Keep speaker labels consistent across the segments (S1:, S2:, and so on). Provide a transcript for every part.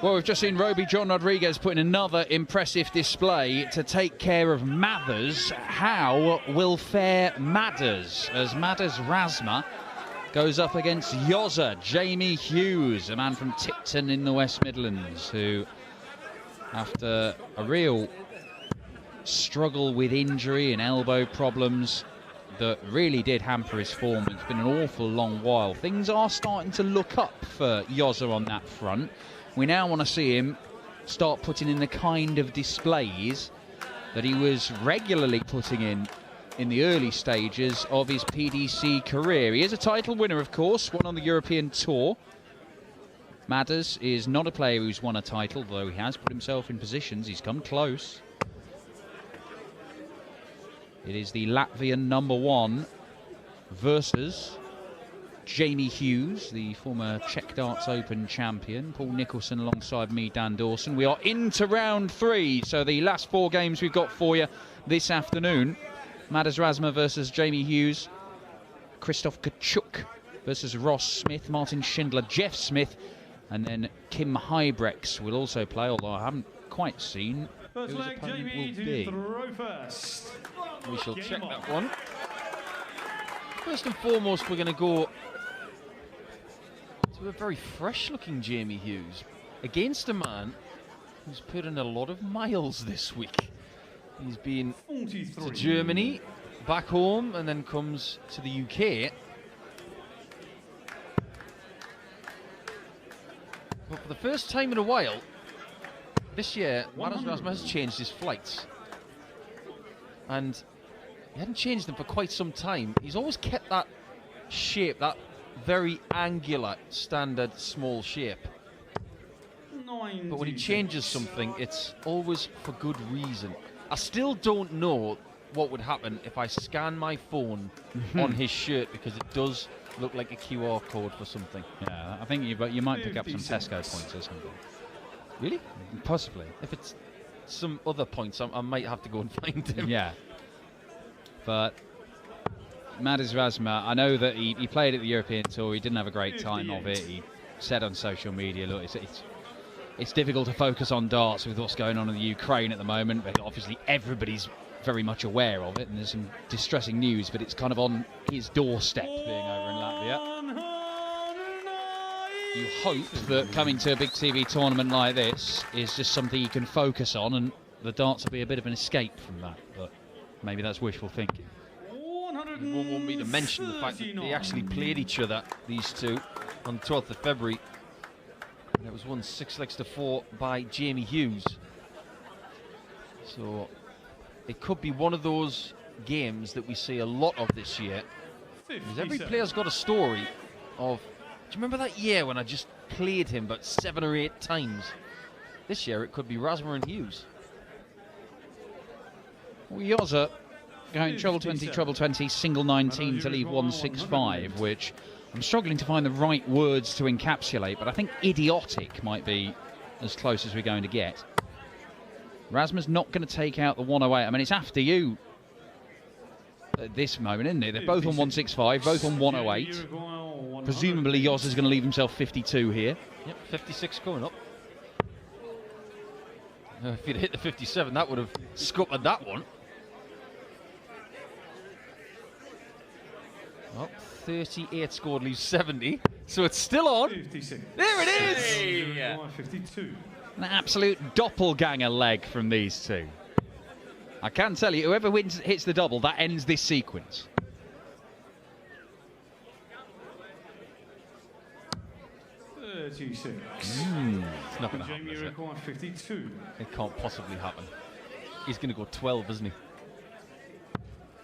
S1: Well, we've just seen Roby John Rodriguez put in another impressive display to take care of Madars. How will fare Madars as Madars Razma goes up against Yozza Jamie Hughes, a man from Tipton in the West Midlands, who, after a real struggle with injury and elbow problems that really did hamper his form, it's been an awful long while. Things are starting to look up for Yozza on that front. We now want to see him start putting in the kind of displays that he was regularly putting in the early stages of his PDC career. He is a title winner, of course, won on the European Tour. Madars is not a player who's won a title, though he has put himself in positions. He's come close. It is the Latvian #1 versus Jamie Hughes, the former Czech Darts Open champion. Paul Nicholson alongside me, Dan Dawson. We are into round 3, so the last 4 games we've got for you this afternoon. Madars Razma versus Jamie Hughes. Christoph Kachuk versus Ross Smith. Martin Schindler, Jeff Smith, and then Kim Hybrex will also play, although I haven't quite seen who his opponent will be.
S2: We shall check that one. First and foremost, we're going to go to a very fresh-looking Jamie Hughes against a man who's put in a lot of miles this week. He's been to Germany, back home, and then comes to the UK. But for the first time in a while, this year, Madars Razma has changed his flights. And he hadn't changed them for quite some time. He's always kept that shape, that very angular, standard, small shape. But when he changes something, it's always for good reason. I still don't know what would happen if I scan my phone on his shirt, because it does look like a QR code for something.
S1: Yeah, I think you might pick up some Tesco points or something.
S2: Really?
S1: Possibly.
S2: If it's some other points, I might have to go and find him.
S1: Yeah. But Madars Razma, I know that he played at the European Tour. He didn't have a great time of it. He said on social media, look, it's difficult to focus on darts with what's going on in the Ukraine at the moment, but obviously everybody's very much aware of it, and there's some distressing news, but it's kind of on his doorstep being over in Latvia. You hope that coming to a big TV tournament like this is just something you can focus on, and the darts will be a bit of an escape from that, but maybe that's wishful thinking.
S2: You won't want me to mention the fact that they actually played each other, these two, on the 12th of February. And it was won 6-4 by Jamie Hughes. So it could be one of those games that we see a lot of this year. Because every player's got a story of, do you remember that year when I just played him about 7 or 8 times? This year it could be Razma and Hughes.
S1: Well, Yozza going treble 20, treble 20, single 19 to leave 165, which I'm struggling to find the right words to encapsulate, but I think idiotic might be as close as we're going to get. Razma's not going to take out the 108. I mean, it's after you at this moment, isn't it? They're both on 165, both on 108. Presumably Yozza's going to leave himself 52 here.
S2: Yep, 56 coming up. If he'd hit the 57, that would have scuppered that one. Well, 38 scored, leaves 70, so it's still on.
S3: 56.
S2: There it is!
S3: Hey. 52.
S1: An absolute doppelganger leg from these two. I can tell you, whoever hits the double, that ends this sequence.
S3: It's
S2: not going to happen, is it?
S3: 52.
S2: It can't possibly happen. He's going to go 12, isn't he?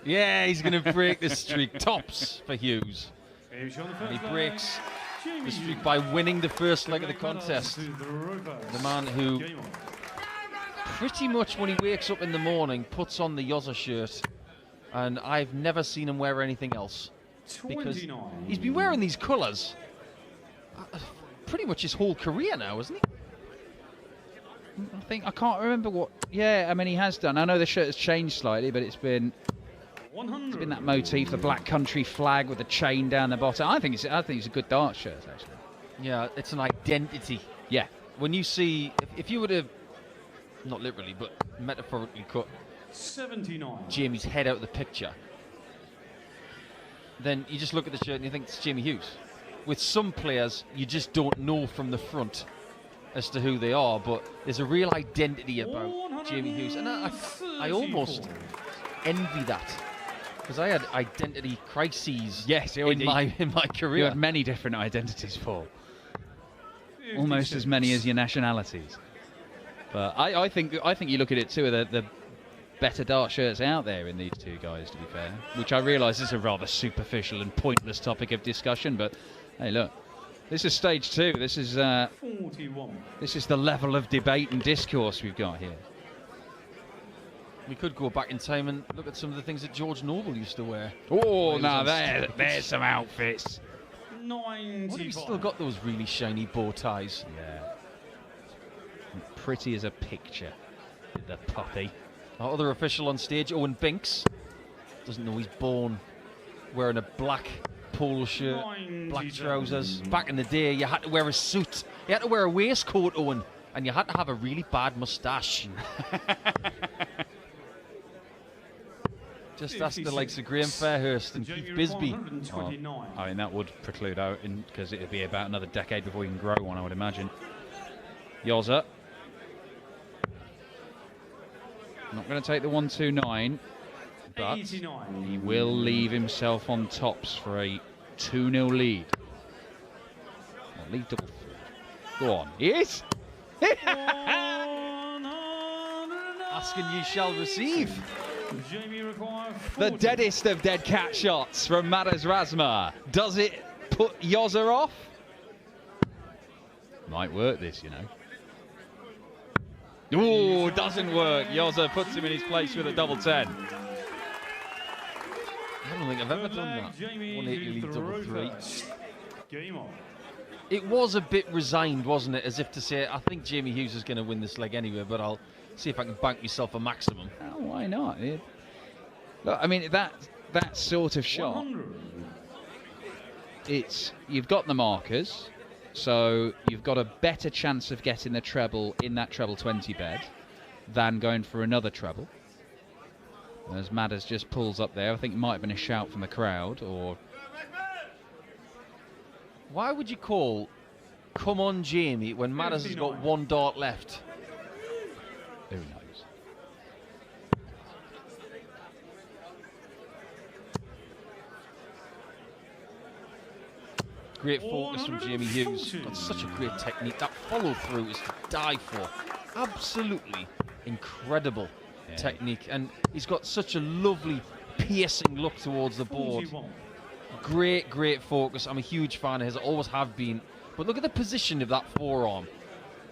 S2: Yeah, he's going to break the streak. Tops for Hughes. And he breaks the streak by winning the first leg of the contest. The man who pretty much when he wakes up in the morning puts on the Yozza shirt, and I've never seen him wear anything else. Because he's been wearing these colours pretty much his whole career now, isn't he?
S1: I can't remember what. Yeah, I mean, he has done. I know the shirt has changed slightly, but it's been that motif, the black country flag with the chain down the bottom. I think it's a good dart shirt, actually.
S2: Yeah, it's an identity.
S1: Yeah.
S2: when you see, if you were to, not literally, but metaphorically cut
S3: 79.
S2: Jamie's head out of the picture, then you just look at the shirt and you think it's Jamie Hughes. With some players, you just don't know from the front as to who they are, but there's a real identity about Jamie Hughes, and I almost envy that, because I had identity crises in my career.
S1: You had many different identities, Paul. Almost as many as your nationalities. But I think you look at it too, the better dart shirts out there in these two guys, to be fair, which I realise is a rather superficial and pointless topic of discussion, but hey, look, this is stage 2. This is
S3: 41.
S1: This is the level of debate and discourse we've got here.
S2: We could go back in time and look at some of the things that George Noble used to wear.
S1: Oh, now there's some outfits.
S3: 95.
S2: What have you still got those really shiny bow ties?
S1: Yeah. Pretty as a picture, the puppy.
S2: Our other official on stage, Owen Binks, doesn't know he's born wearing a black polo shirt, black trousers. Back in the day, you had to wear a suit. You had to wear a waistcoat, Owen, and you had to have a really bad moustache. Just ask the likes of Graham Fairhurst and Keith Bisbee.
S1: Oh, I mean, that would preclude out, because it'd be about another decade before you can grow one, I would imagine. Yoza. Not going to take the 129, but
S3: 89.
S1: he will leave himself on tops for a 2-0 lead. Lead double. Go on. He is.
S2: Asking you shall receive.
S3: Jamie requires
S1: The deadest of dead cat shots from Madars Razma. Does it put Yoza off? Might work this, you know. Ooh, doesn't work. Yoza puts him in his place with a double 10.
S2: I don't think I've ever done that. 180 lead double 3.
S3: Game on.
S2: It was a bit resigned, wasn't it? As if to say, I think Jamie Hughes is going to win this leg anyway, but I'll see if I can bank myself a maximum.
S1: Oh, why not? Look, I mean, that sort of shot,
S3: 100.
S1: you've got the markers, so you've got a better chance of getting the treble in that treble 20 bed than going for another treble. As Madars just pulls up there, I think it might have been a shout from the crowd, or...
S2: Why would you call "Come on, Jamie" when Madars has got 1 dart left?
S1: Who knows?
S2: Great focus from Jamie Hughes. Got such a great technique. That follow through is to die for. Absolutely incredible technique. And he's got such a lovely piercing look towards the board.
S3: 41.
S2: Great focus. I'm a huge fan of his. I always have been. But look at the position of that forearm.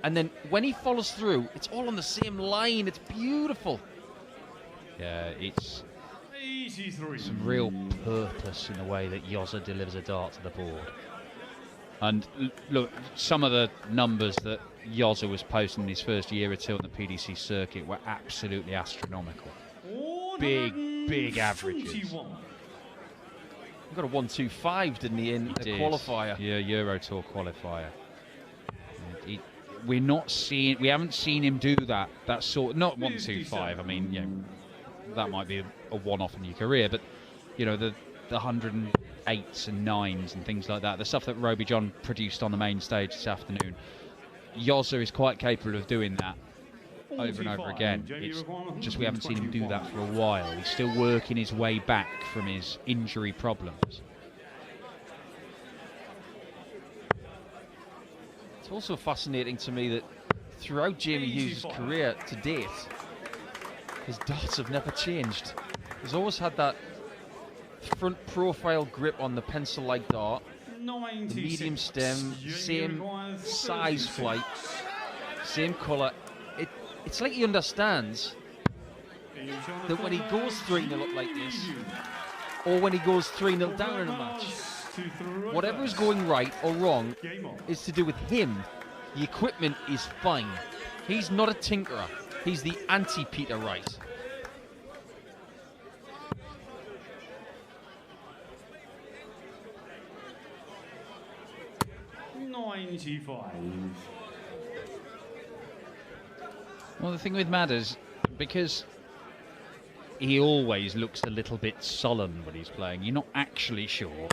S2: And then when he follows through, it's all on the same line. It's beautiful.
S1: Yeah, it's
S3: 83.
S1: some real purpose in the way that Yoza delivers a dart to the board. And look, some of the numbers that Yoza was posting in his first year or two on the PDC circuit were absolutely astronomical. Big averages.
S3: 41.
S2: He got a 1.25, didn't he, in the qualifier?
S1: Yeah, Euro Tour qualifier. We haven't seen him do that sort. Not 1.25. I mean, you know, that might be a one-off in your career, but you know, the 108s and 9s and things like that, the stuff that Roby John produced on the main stage this afternoon. Yoza is quite capable of doing that over and over again. It's just we haven't seen him do that for a while. He's still working his way back from his injury problems.
S2: It's also fascinating to me that throughout Jamie Hughes' career to date, his darts have never changed. He's always had that front profile grip on the pencil-like dart, the medium stem, same size flight, same colour. It's like he understands that when he goes 3-0 up like this, or when he goes 3-0 down in a match, whatever is going right or wrong is to do with him. The equipment is fine. He's not a tinkerer. He's the anti-Peter Wright.
S1: Well, the thing with Madars, because he always looks a little bit sullen when he's playing, you're not actually sure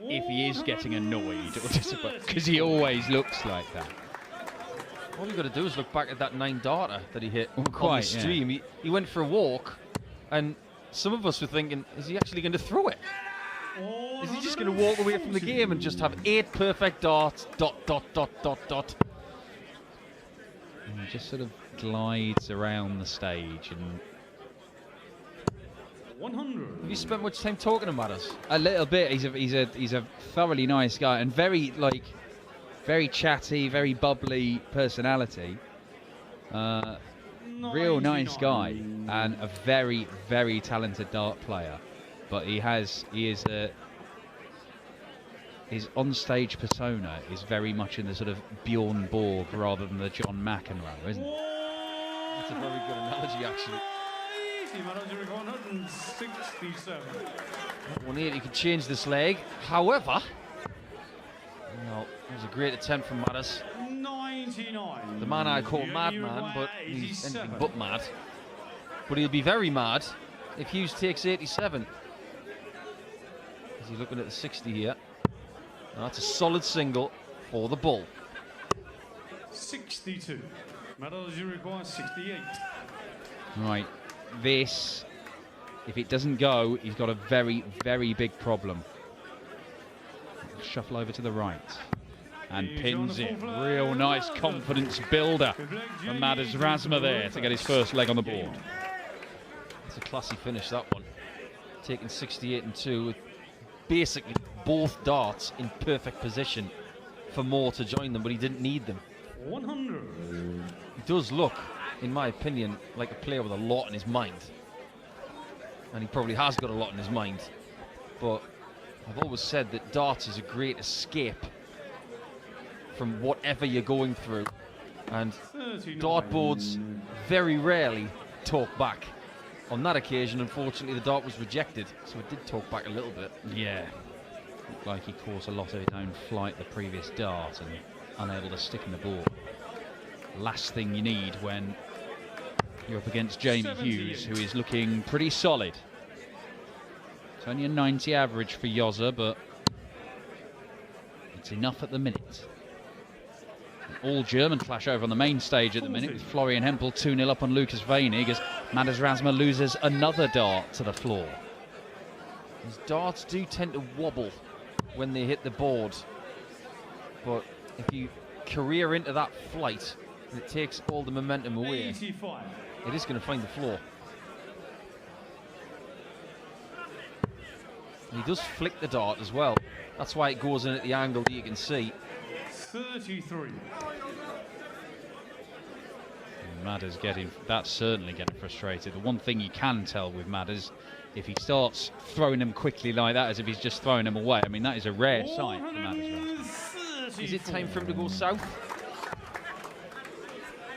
S1: if he is getting annoyed or disappointed, because he always looks like that.
S2: All you've got to do is look back at that 9-darter that he hit on the
S1: yeah.
S2: stream. He went for a walk, and some of us were thinking, is he actually going to throw it? Is he just going to walk away from the game and just have 8 perfect darts, dot, dot, dot, dot, dot?
S1: And he just sort of glides around the stage. And
S3: 100.
S2: Have you spent much time talking about us?
S1: a little bit. He's a thoroughly nice guy and very chatty, very bubbly personality. Real nice guy and a very, very talented dart player. But his on-stage persona is very much in the sort of Bjorn Borg rather than the John McEnroe, isn't it?
S2: That's a very good analogy, actually.
S3: 167.
S2: 180 could change this leg. However, no, it was a great attempt from Madars.
S3: 99.
S2: The man I call Madman, but he's anything but mad. But he'll be very mad if Hughes takes 87. Is he looking at the 60 here? No, that's a solid single for the bull.
S3: 62. Madars, you require 68.
S1: Right, this, if it doesn't go, he's got a very, very big problem. Shuffle over to the right and pins it. Real nice confidence builder from Madars Razma there to get his first leg on the board.
S2: It's a classy finish, that one. Taking 68 and 2 with basically both darts in perfect position for Moore to join them, but he didn't need them.
S3: 100.
S2: He does look, in my opinion, like a player with a lot in his mind. And he probably has got a lot in his mind. But I've always said that darts is a great escape from whatever you're going through. And
S3: 39.
S2: dartboards very rarely talk back. On that occasion, unfortunately, the dart was rejected, so it did talk back a little bit.
S1: Yeah, looked like he caught a lot of his own flight the previous dart and unable to stick in the board. Last thing you need when you're up against Jamie Hughes, who is looking pretty solid. It's only a 90 average for Jozza, but it's enough at the minute. All German clash over on the main stage at the minute with Florian Hempel 2-0 up on Lucas Weinig as Madars Razma loses another dart to the floor.
S2: His darts do tend to wobble when they hit the board, but if you career into that flight and it takes all the momentum away,
S3: 85.
S2: it is going to find the floor. And he does flick the dart as well. That's why it goes in at the angle that you can see.
S3: 33.
S1: Madars that's certainly getting frustrated. The one thing you can tell with Madars, if he starts throwing them quickly like that, as if he's just throwing them away, I mean, that is a rare sight for Madars.
S2: Is it time for him to go south?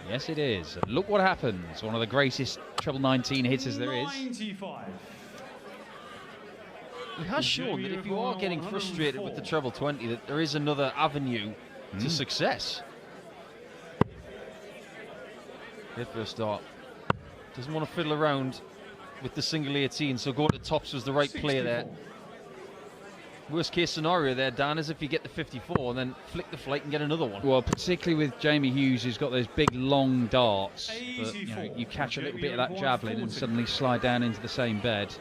S1: Yes, it is. And look what happens. One of the greatest treble 19 hitters there is.
S3: 95.
S2: He has shown that if you are getting frustrated with the treble 20, that there is another avenue to success. Great first start. Doesn't want to fiddle around with the single 18, so going to tops was the right play there. Worst case scenario there, Dan, is if you get the 54 and then flick the flight and get another one.
S1: Well, particularly with Jamie Hughes, who's got those big long darts, but you catch a little bit of that javelin and suddenly slide down into the same bed.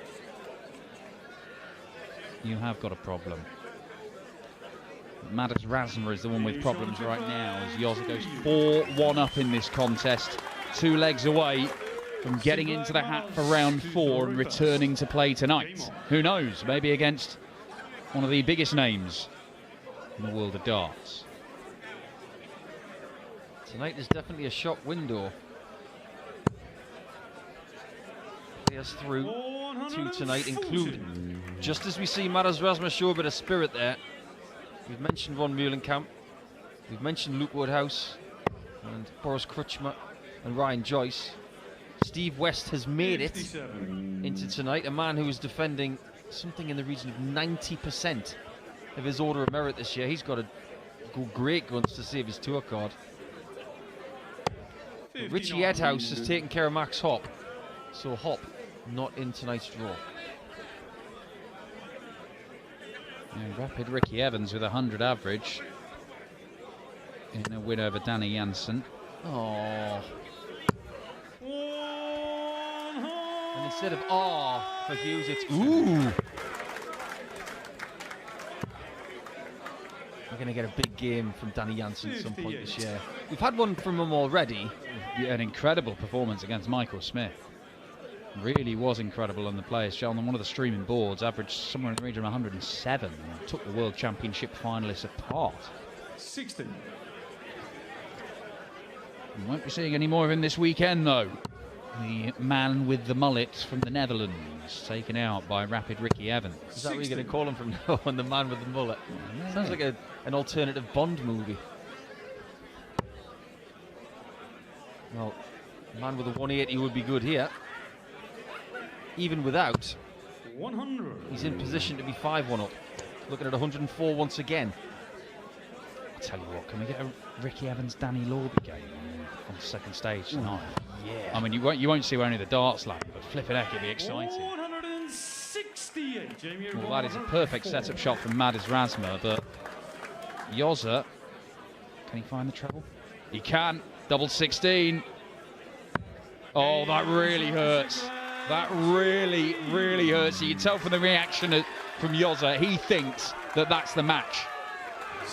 S1: You have got a problem. Madars Razma is the one with problems right now as Jozza goes 4-1 up in this contest. 2 legs away from getting into the hat for round 4 and returning to play tonight. Who knows, maybe against one of the biggest names in the world of darts.
S2: Tonight is definitely a shot window. Players through to tonight, including, just as we see Madars Razma show a bit of spirit there. We've mentioned Ron Meulenkamp, we've mentioned Luke Woodhouse and Boris Krutschmer and Ryan Joyce. Steve West has made it into tonight, a man who is defending something in the region of 90% of his Order of Merit this year. He's got to go great guns to save his tour card. Richie Edhouse has taken care of Max Hop, so Hop not in tonight's draw.
S1: Yeah, rapid Ricky Evans with 100 average in a win over Danny Jansen.
S2: Oh.
S3: 100.
S2: And instead of R for Hughes, it's ooh. We're going to get a big game from Danny Jansen at some point this year. We've had one from him already.
S1: Yeah, an incredible performance against Michael Smith. Really was incredible on the players' show. On one of the streaming boards, averaged somewhere in the region of 107. And took the World Championship finalists apart.
S3: 60.
S1: We won't be seeing any more of him this weekend, though. The man with the mullet from the Netherlands, taken out by rapid Ricky Evans.
S2: Is that what you're going to call him from now on, the man with the mullet?
S1: Yeah.
S2: Sounds like an alternative Bond movie. Well, a man with a 180 would be good here. Even without,
S3: 100.
S2: he's in position to be 5-1 up. Looking at 104 once again.
S1: I'll tell you what, can we get a Ricky Evans-Danny Lorby game on the second stage tonight?
S2: Yeah.
S1: I mean, you won't see where any of the darts land, but flipping heck, it'll be exciting.
S3: 168. Jamie.
S1: Well, that is a perfect setup shot from Madars Razma, but Yoza, can he find the treble? He can. Double 16. Oh, that really hurts. That really, really hurts. You can tell from the reaction from Yoza, he thinks that that's the match.
S2: I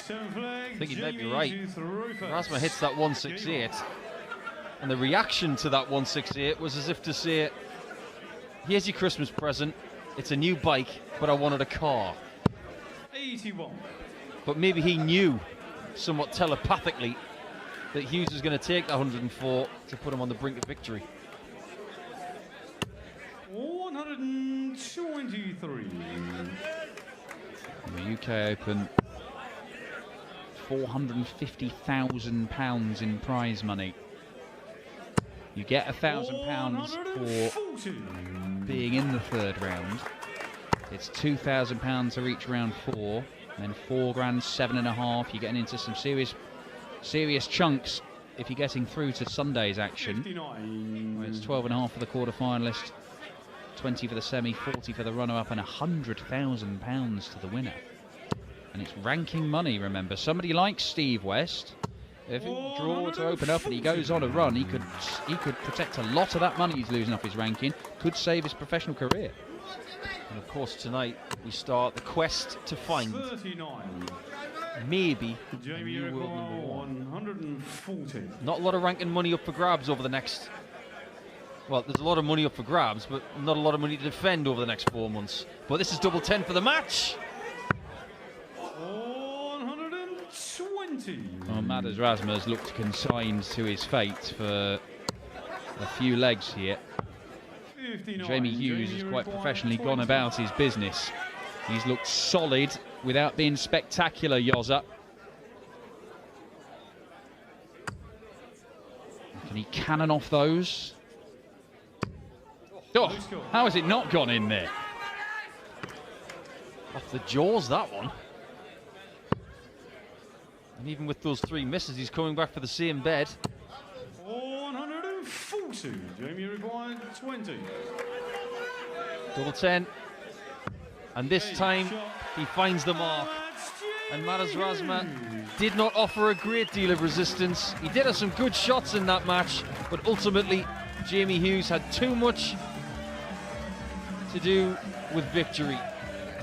S2: think he might be right. Razma hits that 168, and the reaction to that 168 was as if to say, here's your Christmas present, it's a new bike, but I wanted a car.
S3: 81.
S2: But maybe he knew, somewhat telepathically, that Hughes was going to take the 104 to put him on the brink of victory.
S3: 123.
S1: In the UK Open, £450,000 in prize money. You get £1,000 for being in the third round. It's £2,000 for each round 4, and then 4 grand, 7.5. You're getting into some serious chunks if you're getting through to Sunday's action.
S3: 59.
S1: Where it's 12.5 for the quarter-finalist, 20 for the semi, 40 for the runner-up, and £100,000 to the winner. And it's ranking money, remember. Somebody like Steve West, if it draw to open up and he goes on a run, he could protect a lot of that money he's losing off his ranking, could save his professional career.
S2: And of course tonight we start the quest to find
S3: 39.
S2: maybe a
S3: Jamie
S2: new world
S3: Uruguay,
S2: number 1.
S3: 140.
S2: Not a lot of ranking money up for grabs over the next... Well, there's a lot of money up for grabs, but not a lot of money to defend over the next 4 months. But this is double 10 for the match.
S3: 120.
S1: Well, Madars Razma's looked consigned to his fate for a few legs here.
S3: 59.
S1: Jamie Hughes has quite professionally gone about his business. He's looked solid without being spectacular, Yoza. Can he cannon off those? Oh, how has it not gone in there?
S2: Off the jaws, that one. And even with those 3 misses, he's coming back for the same bed.
S3: 140. Jamie required 20.
S2: Double 10. And this time, he finds the mark. And Madars Razma did not offer a great deal of resistance. He did have some good shots in that match, but ultimately, Jamie Hughes had too much to do with victory.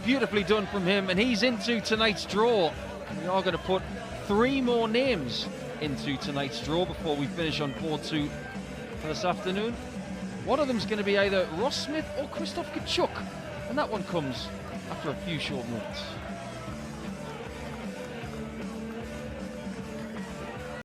S2: Beautifully done from him, and he's into tonight's draw. We are going to put 3 more names into tonight's draw before we finish on board 2 for this afternoon. One of them's going to be either Ross Smith or Christoph Kachuk, and that one comes after a few short moments.